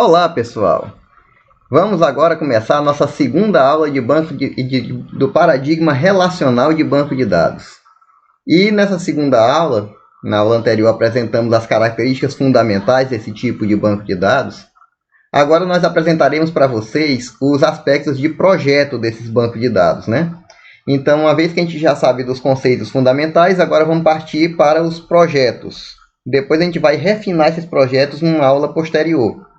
Olá, pessoal! Vamos agora começar a nossa segunda aula do paradigma relacional de banco de dados. E nessa segunda aula, na aula anterior apresentamos as características fundamentais desse tipo de banco de dados. Agora nós apresentaremos para vocês os aspectos de projeto desses bancos de dados, né? Então, uma vez que a gente já sabe dos conceitos fundamentais, agora vamos partir para os projetos. Depois a gente vai refinar esses projetos numa aula posterior,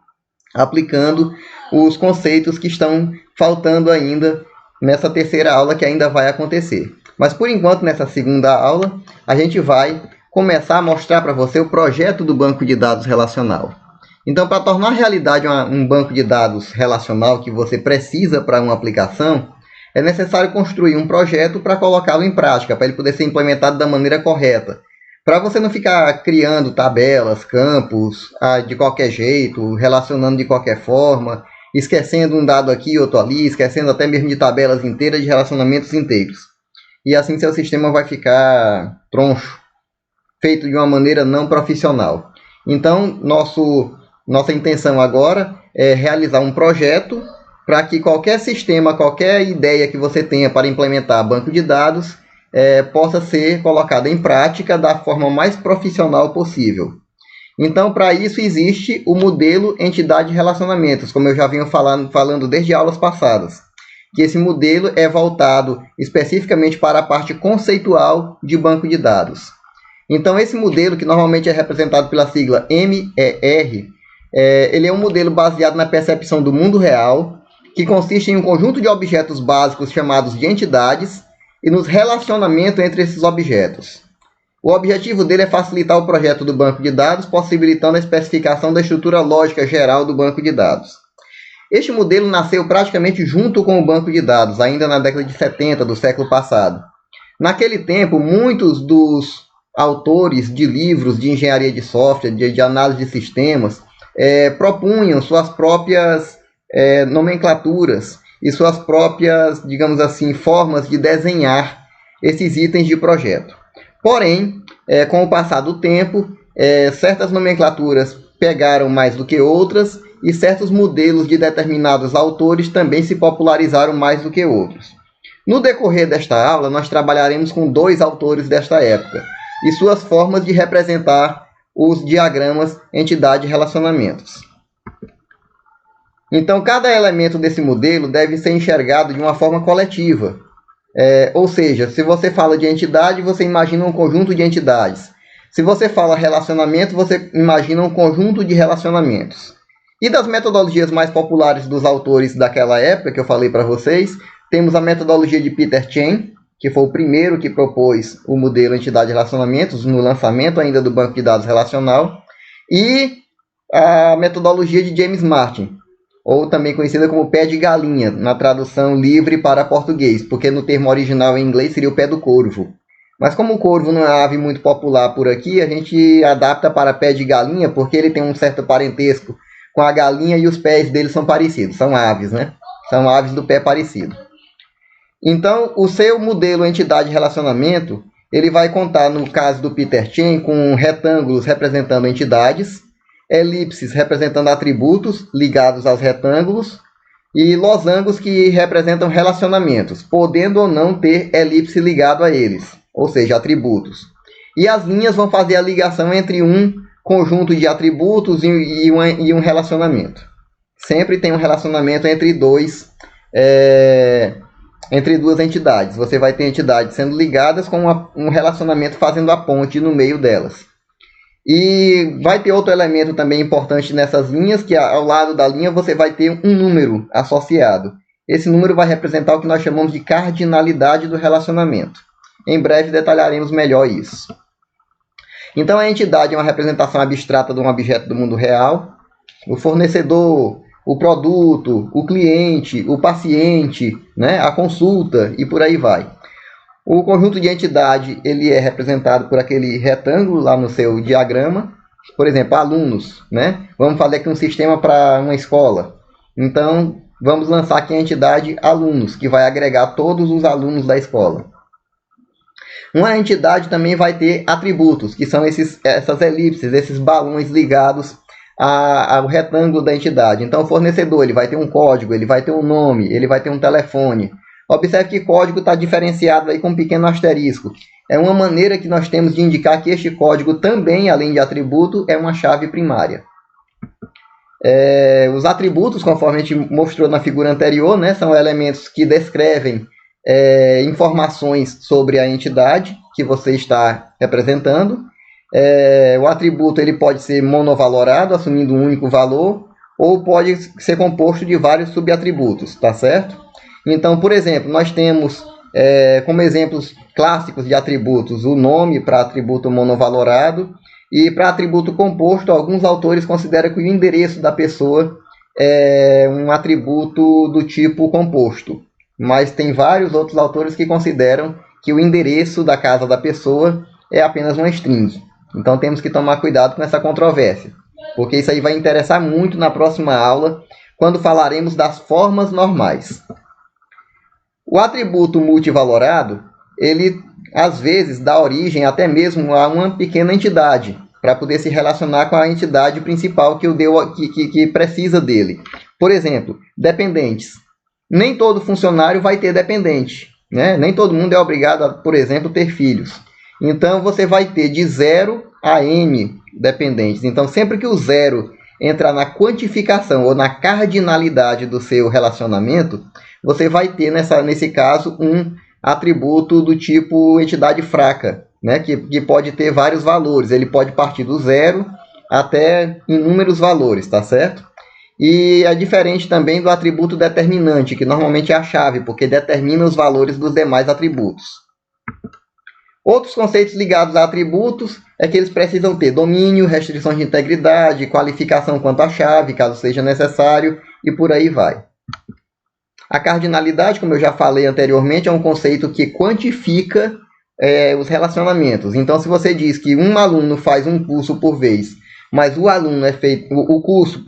aplicando os conceitos que estão faltando ainda nessa terceira aula que ainda vai acontecer. Mas, por enquanto, nessa segunda aula, a gente vai começar a mostrar para você o projeto do banco de dados relacional. Então, para tornar realidade um banco de dados relacional que você precisa para uma aplicação, é necessário construir um projeto para colocá-lo em prática, para ele poder ser implementado da maneira correta. Para você não ficar criando tabelas, campos de qualquer jeito, relacionando de qualquer forma, esquecendo um dado aqui, outro ali, esquecendo até mesmo de tabelas inteiras, de relacionamentos inteiros. E assim seu sistema vai ficar troncho, feito de uma maneira não profissional. Então, nossa intenção agora é realizar um projeto para que qualquer sistema, qualquer ideia que você tenha para implementar banco de dados, possa ser colocada em prática da forma mais profissional possível. Então, para isso existe o modelo entidade relacionamentos, como eu já venho falando desde aulas passadas, que esse modelo é voltado especificamente para a parte conceitual de banco de dados. Então, esse modelo, que normalmente é representado pela sigla MER, ele é um modelo baseado na percepção do mundo real, que consiste em um conjunto de objetos básicos chamados de entidades e nos relacionamentos entre esses objetos. O objetivo dele é facilitar o projeto do banco de dados, possibilitando a especificação da estrutura lógica geral do banco de dados. Este modelo nasceu praticamente junto com o banco de dados, ainda na década de 70 do século passado. Naquele tempo, muitos dos autores de livros de engenharia de software, de análise de sistemas, propunham suas próprias nomenclaturas e suas próprias, digamos assim, formas de desenhar esses itens de projeto. Porém, com o passar do tempo, certas nomenclaturas pegaram mais do que outras e certos modelos de determinados autores também se popularizaram mais do que outros. No decorrer desta aula, nós trabalharemos com dois autores desta época e suas formas de representar os diagramas entidade e relacionamentos. Então, cada elemento desse modelo deve ser enxergado de uma forma coletiva. Ou seja, se você fala de entidade, você imagina um conjunto de entidades. Se você fala relacionamento, você imagina um conjunto de relacionamentos. E das metodologias mais populares dos autores daquela época, que eu falei para vocês, temos a metodologia de Peter Chen, que foi o primeiro que propôs o modelo entidade e relacionamentos, no lançamento ainda do banco de dados relacional, e a metodologia de James Martin, ou também conhecida como pé de galinha, na tradução livre para português, porque no termo original em inglês seria o pé do corvo. Mas como o corvo não é uma ave muito popular por aqui, a gente adapta para pé de galinha, porque ele tem um certo parentesco com a galinha e os pés dele são parecidos, são aves, né? São aves do pé parecido. Então, o seu modelo entidade e relacionamento, ele vai contar, no caso do Peter Chen, com retângulos representando entidades, elipses representando atributos ligados aos retângulos e losangos que representam relacionamentos, podendo ou não ter elipse ligado a eles, ou seja, atributos. E as linhas vão fazer a ligação entre um conjunto de atributos e um relacionamento. Sempre tem um relacionamento entre duas entidades. Você vai ter entidades sendo ligadas com um relacionamento fazendo a ponte no meio delas. E vai ter outro elemento também importante nessas linhas, que ao lado da linha você vai ter um número associado. Esse número vai representar o que nós chamamos de cardinalidade do relacionamento. Em breve detalharemos melhor isso. Então a entidade é uma representação abstrata de um objeto do mundo real. O fornecedor, o produto, o cliente, o paciente, né, a consulta e por aí vai. O conjunto de entidade ele é representado por aquele retângulo lá no seu diagrama. Por exemplo, alunos, né? Vamos fazer aqui um sistema para uma escola. Então, vamos lançar aqui a entidade alunos, que vai agregar todos os alunos da escola. Uma entidade também vai ter atributos, que são essas elipses, esses balões ligados o retângulo da entidade. Então, o fornecedor ele vai ter um código, ele vai ter um nome, ele vai ter um telefone. Observe que o código está diferenciado aí com um pequeno asterisco. É uma maneira que nós temos de indicar que este código também, além de atributo, é uma chave primária. Os atributos, conforme a gente mostrou na figura anterior, né, são elementos que descrevem informações sobre a entidade que você está representando. O atributo ele pode ser monovalorado, assumindo um único valor, ou pode ser composto de vários subatributos, tá certo? Então, por exemplo, nós temos como exemplos clássicos de atributos o nome para atributo monovalorado, e para atributo composto, alguns autores consideram que o endereço da pessoa é um atributo do tipo composto, mas tem vários outros autores que consideram que o endereço da casa da pessoa é apenas uma string. Então temos que tomar cuidado com essa controvérsia, porque isso aí vai interessar muito na próxima aula, quando falaremos das formas normais. O atributo multivalorado, ele às vezes dá origem até mesmo a uma pequena entidade, para poder se relacionar com a entidade principal que precisa dele. Por exemplo, dependentes. Nem todo funcionário vai ter dependente, né? Nem todo mundo é obrigado a, por exemplo, ter filhos. Então, você vai ter de 0 a n dependentes. Então, sempre que o 0 entrar na quantificação ou na cardinalidade do seu relacionamento, você vai ter, nesse caso, um atributo do tipo entidade fraca, né? que pode ter vários valores. Ele pode partir do 0 até inúmeros valores, tá certo? E é diferente também do atributo determinante, que normalmente é a chave, porque determina os valores dos demais atributos. Outros conceitos ligados a atributos é que eles precisam ter domínio, restrições de integridade, qualificação quanto à chave, caso seja necessário, e por aí vai. A cardinalidade, como eu já falei anteriormente, é um conceito que quantifica os relacionamentos. Então, se você diz que um aluno faz um curso por vez, mas o curso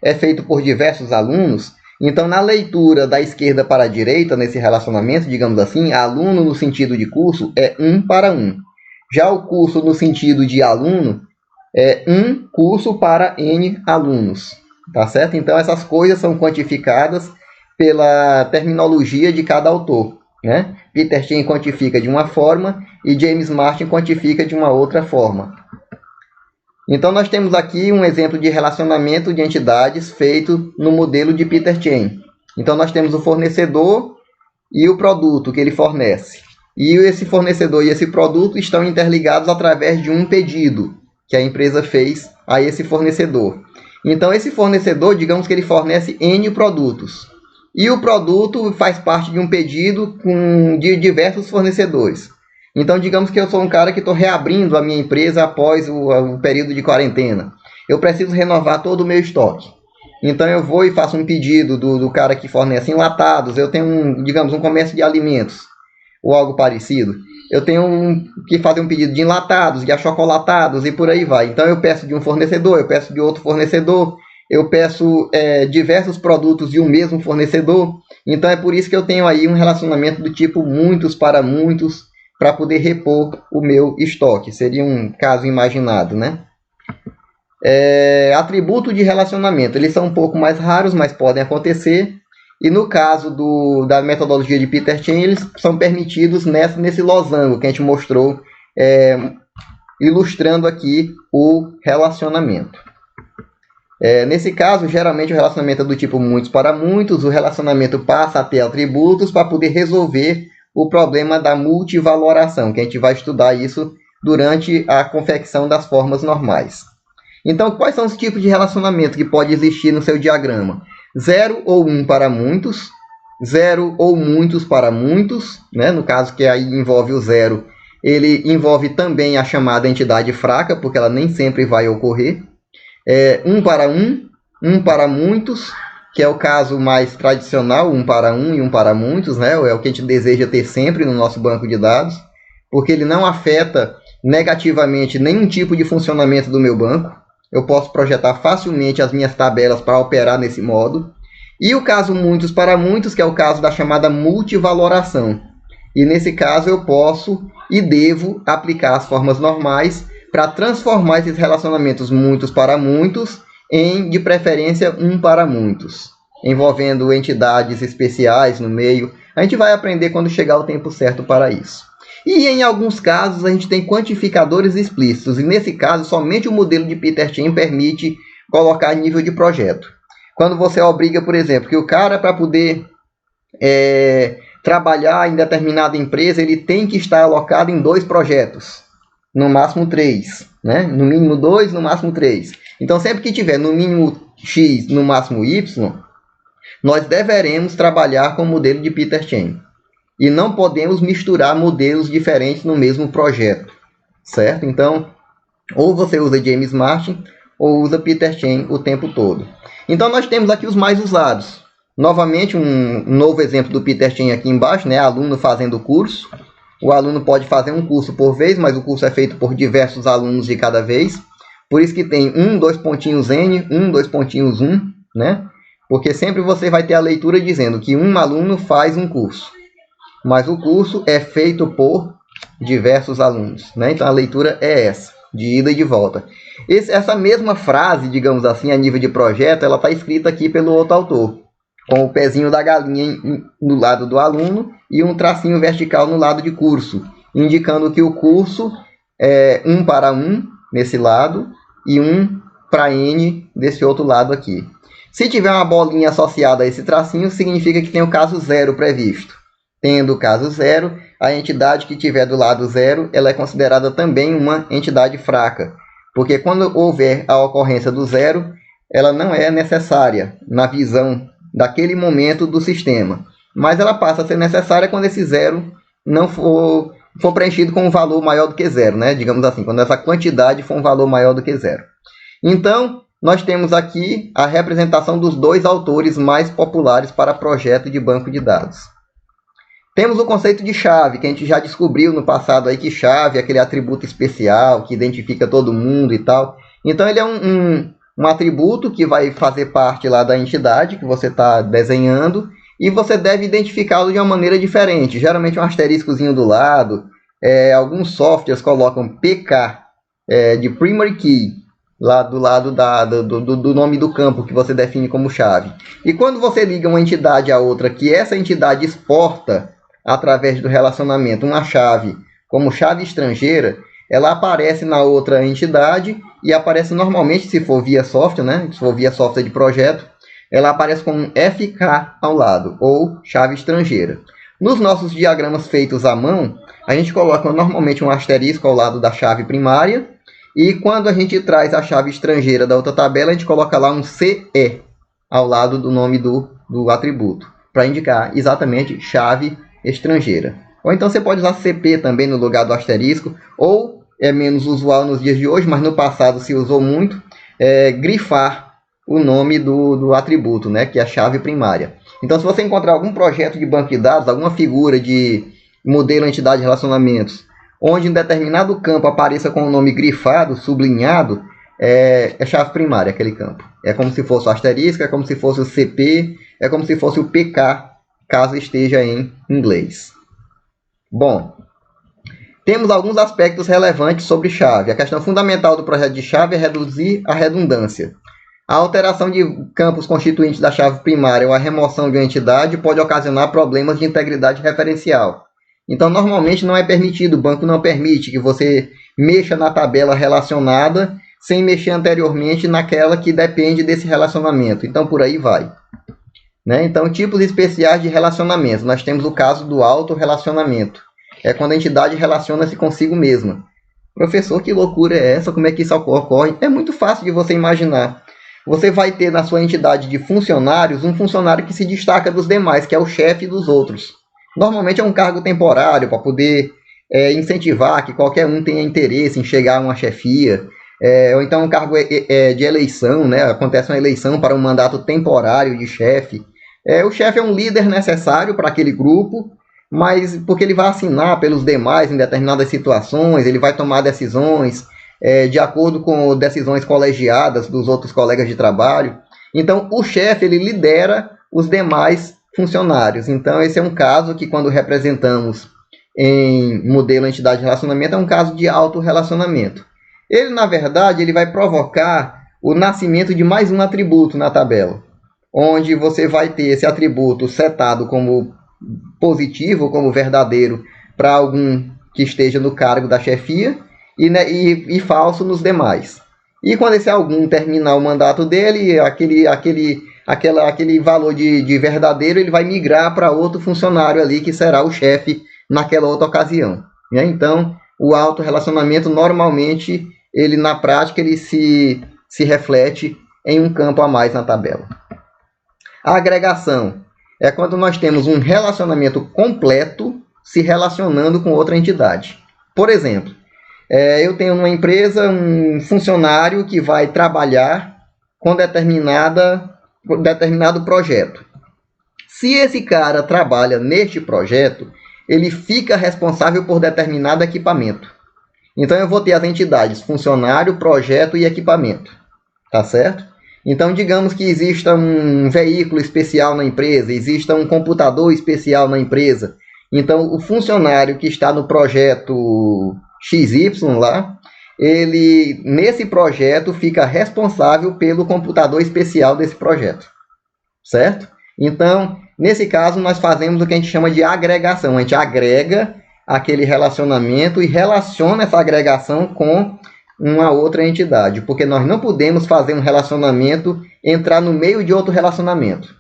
é feito por diversos alunos, então, na leitura da esquerda para a direita, nesse relacionamento, digamos assim, aluno no sentido de curso é 1 para 1. Já o curso no sentido de aluno é 1 curso para N alunos. Tá certo? Então, essas coisas são quantificadas pela terminologia de cada autor, né? Peter Chain quantifica de uma forma e James Martin quantifica de uma outra forma. Então, nós temos aqui um exemplo de relacionamento de entidades feito no modelo de Peter Chain. Então, nós temos o fornecedor e o produto que ele fornece. E esse fornecedor e esse produto estão interligados através de um pedido que a empresa fez a esse fornecedor. Então, esse fornecedor, digamos que ele fornece N produtos. E o produto faz parte de um pedido de diversos fornecedores. Então, digamos que eu sou um cara que estou reabrindo a minha empresa após o período de quarentena. Eu preciso renovar todo o meu estoque. Então, eu vou e faço um pedido do cara que fornece enlatados. Eu tenho, um comércio de alimentos ou algo parecido. Eu tenho que fazer um pedido de enlatados, de achocolatados e por aí vai. Então, eu peço de um fornecedor, eu peço de outro fornecedor. Eu peço diversos produtos de um mesmo fornecedor. Então, é por isso que eu tenho aí um relacionamento do tipo muitos para muitos, para poder repor o meu estoque. Seria um caso imaginado, né? Atributo de relacionamento. Eles são um pouco mais raros, mas podem acontecer. E no caso da metodologia de Peter Chain, eles são permitidos nesse losango que a gente mostrou, ilustrando aqui o relacionamento. Nesse caso, geralmente o relacionamento é do tipo muitos para muitos. O relacionamento passa a ter atributos para poder resolver o problema da multivaloração, que a gente vai estudar isso durante a confecção das formas normais. Então, quais são os tipos de relacionamento que pode existir no seu diagrama? 0 ou 1 para muitos, 0 ou muitos para muitos, né? No caso que aí envolve o 0, ele envolve também a chamada entidade fraca, porque ela nem sempre vai ocorrer. 1 para 1, 1 para muitos, que é o caso mais tradicional, 1 para 1 e 1 para muitos, né? É o que a gente deseja ter sempre no nosso banco de dados, porque ele não afeta negativamente nenhum tipo de funcionamento do meu banco. Eu posso projetar facilmente as minhas tabelas para operar nesse modo. E o caso muitos para muitos, que é o caso da chamada multivaloração. E nesse caso eu posso e devo aplicar as formas normais para transformar esses relacionamentos muitos para muitos de preferência, um para muitos, envolvendo entidades especiais no meio. A gente vai aprender quando chegar o tempo certo para isso. E em alguns casos a gente tem quantificadores explícitos, e nesse caso somente o modelo de Peter Chain permite colocar nível de projeto. Quando você obriga, por exemplo, que o cara, para poder trabalhar em determinada empresa, ele tem que estar alocado em 2 projetos, no máximo 3, né? No mínimo 2, no máximo 3. Então, sempre que tiver no mínimo X, no máximo Y, nós deveremos trabalhar com o modelo de Peter Chain. E não podemos misturar modelos diferentes no mesmo projeto, certo? Então, ou você usa James Martin, ou usa Peter Chain o tempo todo. Então, nós temos aqui os mais usados. Novamente, um novo exemplo do Peter Chain aqui embaixo, né? Aluno fazendo curso. O aluno pode fazer um curso por vez, mas o curso é feito por diversos alunos de cada vez. Por isso que tem 2 pontinhos N, 2 pontinhos 1, né? Porque sempre você vai ter a leitura dizendo que um aluno faz um curso, mas o curso é feito por diversos alunos, né? Então a leitura é essa, de ida e de volta. Essa mesma frase, digamos assim, a nível de projeto, ela está escrita aqui pelo outro autor, com o pezinho da galinha no lado do aluno e um tracinho vertical no lado de curso, indicando que o curso é 1 para 1 nesse lado e 1 para N desse outro lado aqui. Se tiver uma bolinha associada a esse tracinho, significa que tem o caso 0 previsto. Tendo o caso 0, a entidade que tiver do lado 0, ela é considerada também uma entidade fraca, porque quando houver a ocorrência do 0, ela não é necessária na visão daquele momento do sistema, mas ela passa a ser necessária quando esse 0 não for preenchido com um valor maior do que 0, né? Digamos assim, quando essa quantidade for um valor maior do que 0. Então, nós temos aqui a representação dos 2 autores mais populares para projeto de banco de dados. Temos o conceito de chave, que a gente já descobriu no passado aí, que chave é aquele atributo especial que identifica todo mundo e tal. Então, ele é um atributo que vai fazer parte lá da entidade que você está desenhando, e você deve identificá-lo de uma maneira diferente, geralmente um asteriscozinho do lado. Alguns softwares colocam PK, de Primary Key, lá do lado do nome do campo que você define como chave. E quando você liga uma entidade a outra, que essa entidade exporta, através do relacionamento, uma chave como chave estrangeira, ela aparece na outra entidade e aparece normalmente, se for via software, né? Se for via software de projeto, ela aparece como um FK ao lado, ou chave estrangeira. Nos nossos diagramas feitos à mão, a gente coloca normalmente um asterisco ao lado da chave primária, e quando a gente traz a chave estrangeira da outra tabela, a gente coloca lá um CE ao lado do nome do atributo, para indicar exatamente chave estrangeira. Ou então você pode usar CP também no lugar do asterisco, ou é menos usual nos dias de hoje, mas no passado se usou muito, grifar o nome do atributo, né, que é a chave primária. Então, se você encontrar algum projeto de banco de dados, alguma figura de modelo entidade de relacionamentos, onde em determinado campo apareça com o nome grifado, sublinhado, é chave primária aquele campo. É como se fosse o asterisco, é como se fosse o CP, é como se fosse o PK, caso esteja em inglês. Bom, temos alguns aspectos relevantes sobre chave. A questão fundamental do projeto de chave é reduzir a redundância. A alteração de campos constituintes da chave primária ou a remoção de uma entidade pode ocasionar problemas de integridade referencial. Então, normalmente não é permitido, o banco não permite que você mexa na tabela relacionada sem mexer anteriormente naquela que depende desse relacionamento. Então, por aí vai. Né? Então, tipos especiais de relacionamento. Nós temos o caso do autorrelacionamento. É quando a entidade relaciona-se consigo mesma. Professor, que loucura é essa? Como é que isso ocorre? É muito fácil de você imaginar. Você vai ter na sua entidade de funcionários um funcionário que se destaca dos demais, que é o chefe dos outros. Normalmente é um cargo temporário para poder incentivar que qualquer um tenha interesse em chegar a uma chefia. Ou então um cargo de eleição, né? Acontece uma eleição para um mandato temporário de chefe. O chefe é um líder necessário para aquele grupo, mas porque ele vai assinar pelos demais em determinadas situações, ele vai tomar decisões de acordo com decisões colegiadas dos outros colegas de trabalho. Então, o chefe ele lidera os demais funcionários. Então, esse é um caso que, quando representamos em modelo entidade de relacionamento, é um caso de autorrelacionamento. Ele, na verdade, ele vai provocar o nascimento de mais um atributo na tabela, onde você vai ter esse atributo setado como positivo, como verdadeiro, para algum que esteja no cargo da chefia, e falso nos demais. E quando esse algum terminar o mandato dele, aquele valor de verdadeiro, ele vai migrar para outro funcionário ali, que será o chefe naquela outra ocasião. Né? Então, o autorrelacionamento, normalmente, ele na prática, ele se reflete em um campo a mais na tabela. A agregação é quando nós temos um relacionamento completo se relacionando com outra entidade. Por exemplo, eu tenho numa empresa um funcionário que vai trabalhar com determinado projeto. Se esse cara trabalha neste projeto, ele fica responsável por determinado equipamento. Então, eu vou ter as entidades funcionário, projeto e equipamento. Tá certo? Então, digamos que exista um veículo especial na empresa, exista um computador especial na empresa. Então, o funcionário que está no projeto XY lá, ele, nesse projeto, fica responsável pelo computador especial desse projeto. Certo? Então, nesse caso, nós fazemos o que a gente chama de agregação. A gente agrega aquele relacionamento e relaciona essa agregação com uma outra entidade, porque nós não podemos fazer um relacionamento entrar no meio de outro relacionamento.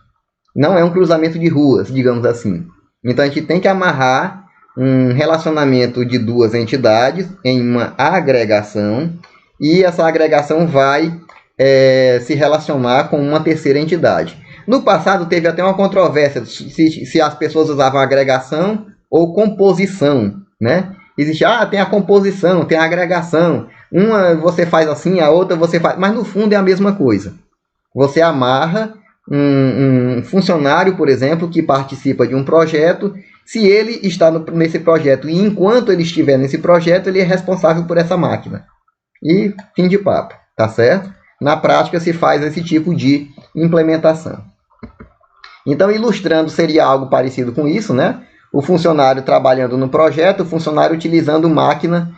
Não é um cruzamento de ruas, digamos assim. Então, a gente tem que amarrar um relacionamento de duas entidades em uma agregação, e essa agregação vai se relacionar com uma terceira entidade. No passado, teve até uma controvérsia se as pessoas usavam agregação ou composição, né? Existe, tem a composição, tem a agregação. Uma você faz assim, a outra você faz... Mas no fundo é a mesma coisa. Você amarra um funcionário, por exemplo, que participa de um projeto. Se ele está nesse projeto e enquanto ele estiver nesse projeto, ele é responsável por essa máquina. E fim de papo, tá certo? Na prática se faz esse tipo de implementação. Então, ilustrando, seria algo parecido com isso, né? O funcionário trabalhando no projeto, o funcionário utilizando máquina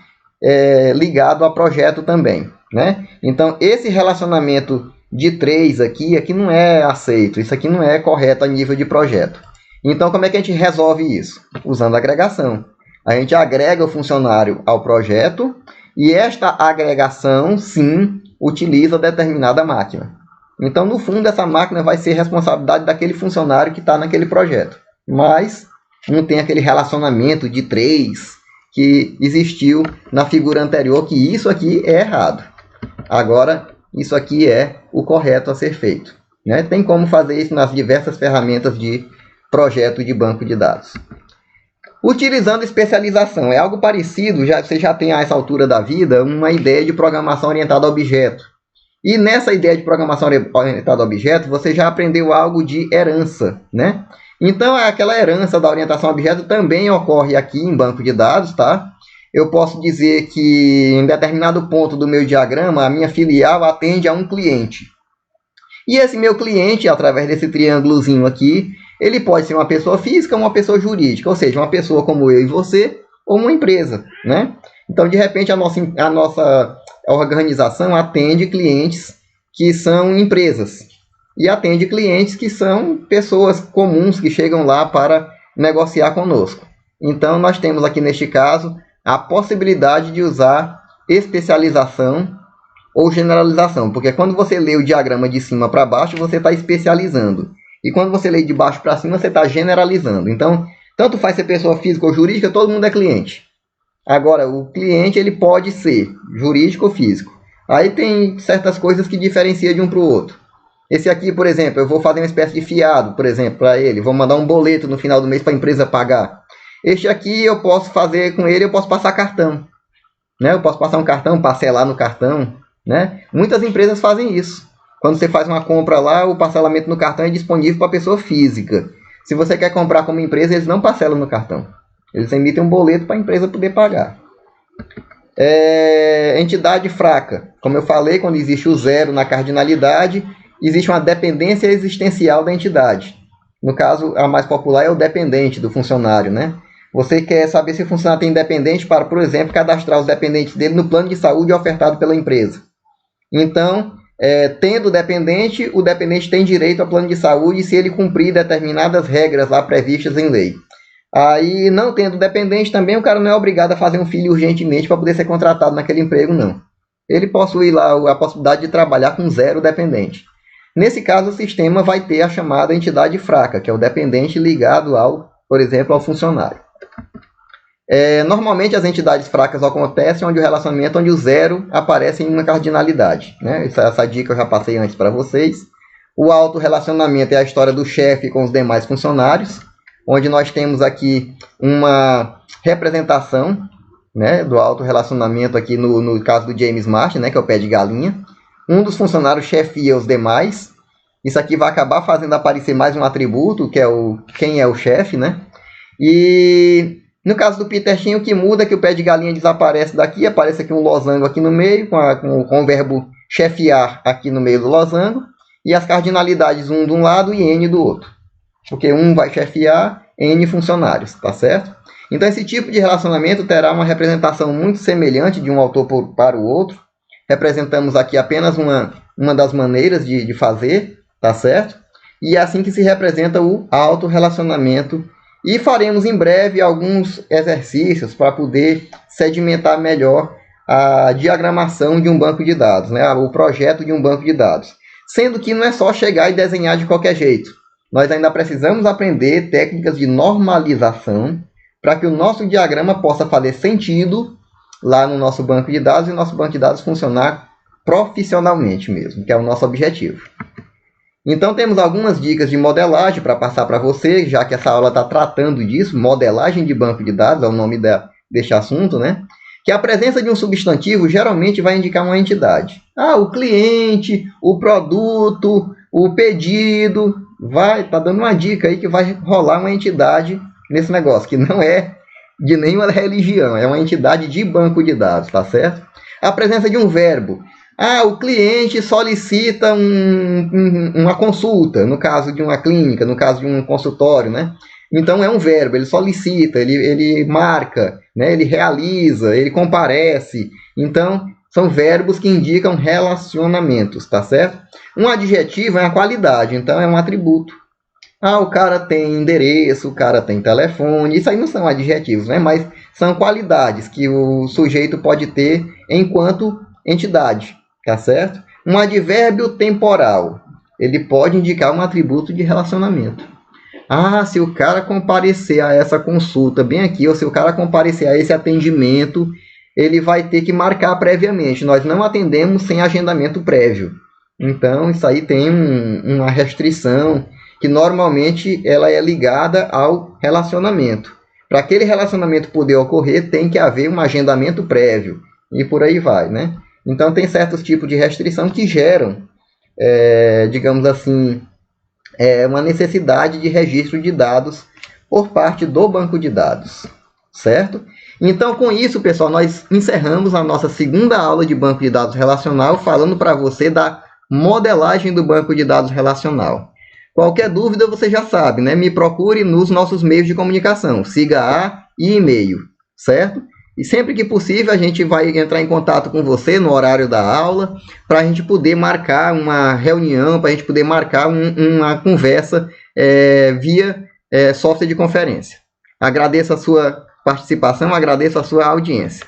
ligado a projeto também, né? Então, esse relacionamento de 3 aqui não é aceito, isso aqui não é correto a nível de projeto. Então, como é que a gente resolve isso? Usando agregação. A gente agrega o funcionário ao projeto e esta agregação, sim, utiliza determinada máquina. Então, no fundo, essa máquina vai ser responsabilidade daquele funcionário que está naquele projeto. Mas não tem aquele relacionamento de 3 que existiu na figura anterior, que isso aqui é errado. Agora, isso aqui é o correto a ser feito. Né? Tem como fazer isso nas diversas ferramentas de projeto de banco de dados. Utilizando especialização. É algo parecido, você já tem a essa altura da vida uma ideia de programação orientada a objeto. E nessa ideia de programação orientada a objeto, você já aprendeu algo de herança, né? Então, aquela herança da orientação a objeto também ocorre aqui em banco de dados, tá? Eu posso dizer que em determinado ponto do meu diagrama, a minha filial atende a um cliente. E esse meu cliente, através desse triângulozinho aqui, ele pode ser uma pessoa física ou uma pessoa jurídica, ou seja, uma pessoa como eu e você, ou uma empresa, né? Então, de repente, a nossa organização atende clientes que são empresas e atende clientes que são pessoas comuns que chegam lá para negociar conosco. Então, nós temos aqui neste caso a possibilidade de usar especialização ou generalização, porque quando você lê o diagrama de cima para baixo, você está especializando, e quando você lê de baixo para cima, você está generalizando. Então, tanto faz ser pessoa física ou jurídica, todo mundo é cliente. Agora, o cliente ele pode ser jurídico ou físico. Aí tem certas coisas que diferenciam de um para o outro. Esse aqui, por exemplo, eu vou fazer uma espécie de fiado, por exemplo, para ele. Vou mandar um boleto no final do mês para a empresa pagar. Este aqui eu posso fazer com ele, eu posso passar cartão. Né? Eu posso passar um cartão, parcelar no cartão. Né? Muitas empresas fazem isso. Quando você faz uma compra lá, o parcelamento no cartão é disponível para a pessoa física. Se você quer comprar como empresa, eles não parcelam no cartão. Eles emitem um boleto para a empresa poder pagar. Entidade fraca. Como eu falei, quando existe o zero na cardinalidade, existe uma dependência existencial da entidade. No caso, a mais popular é o dependente do funcionário. Né? Você quer saber se o funcionário tem dependente para, por exemplo, cadastrar os dependentes dele no plano de saúde ofertado pela empresa. Então, tendo dependente, o dependente tem direito ao plano de saúde se ele cumprir determinadas regras lá previstas em lei. Aí, não tendo dependente também, o cara não é obrigado a fazer um filho urgentemente para poder ser contratado naquele emprego, não. Ele possui lá a possibilidade de trabalhar com 0 dependente. Nesse caso, o sistema vai ter a chamada entidade fraca, que é o dependente ligado por exemplo, ao funcionário. Normalmente as entidades fracas acontecem onde o relacionamento, onde o 0 aparece em uma cardinalidade, né? Essa dica eu já passei antes para vocês. O autorrelacionamento é a história do chefe com os demais funcionários, onde nós temos aqui uma representação, né, do autorrelacionamento aqui no caso do James Martin, né, que é o pé de galinha. Um dos funcionários chefia os demais. Isso aqui vai acabar fazendo aparecer mais um atributo, que é quem é o chefe, né? E no caso do Peter Chin, o que muda é que o pé de galinha desaparece daqui, aparece aqui um losango aqui no meio, com o verbo chefiar aqui no meio do losango, e as cardinalidades, um de um lado e N do outro. Porque um vai chefiar N funcionários, tá certo? Então esse tipo de relacionamento terá uma representação muito semelhante de um autor para o outro. Representamos aqui apenas uma das maneiras de fazer, tá certo? E é assim que se representa o autorrelacionamento. E faremos em breve alguns exercícios para poder sedimentar melhor a diagramação de um banco de dados, né? O projeto de um banco de dados. Sendo que não é só chegar e desenhar de qualquer jeito. Nós ainda precisamos aprender técnicas de normalização para que o nosso diagrama possa fazer sentido lá no nosso banco de dados e o nosso banco de dados funcionar profissionalmente mesmo, que é o nosso objetivo. Então temos algumas dicas de modelagem para passar para você, já que essa aula está tratando disso, modelagem de banco de dados, é o nome deste assunto, né? Que a presença de um substantivo geralmente vai indicar uma entidade. O cliente, o produto, o pedido, tá dando uma dica aí que vai rolar uma entidade nesse negócio, que não é de nenhuma religião, é uma entidade de banco de dados, tá certo? A presença de um verbo. O cliente solicita uma consulta, no caso de uma clínica, no caso de um consultório, né? Então é um verbo, ele solicita, ele marca, né? Ele realiza, ele comparece. Então são verbos que indicam relacionamentos, tá certo? Um adjetivo é a qualidade, então é um atributo. O cara tem endereço, o cara tem telefone, isso aí não são adjetivos, né? Mas são qualidades que o sujeito pode ter enquanto entidade. Tá certo? Um advérbio temporal, ele pode indicar um atributo de relacionamento. Se o cara comparecer a essa consulta bem aqui, ou se o cara comparecer a esse atendimento, ele vai ter que marcar previamente. Nós não atendemos sem agendamento prévio. Então, isso aí tem uma restrição que normalmente ela é ligada ao relacionamento. Para aquele relacionamento poder ocorrer, tem que haver um agendamento prévio. E por aí vai, né? Então, tem certos tipos de restrição que geram, digamos assim, uma necessidade de registro de dados por parte do banco de dados, certo? Então, com isso, pessoal, nós encerramos a nossa segunda aula de banco de dados relacional, falando para você da modelagem do banco de dados relacional. Qualquer dúvida, você já sabe, né? Me procure nos nossos meios de comunicação, SIGA e e-mail, certo? E sempre que possível, a gente vai entrar em contato com você no horário da aula, para a gente poder marcar uma reunião, para a gente poder marcar uma conversa via software de conferência. Agradeço a sua participação, agradeço a sua audiência.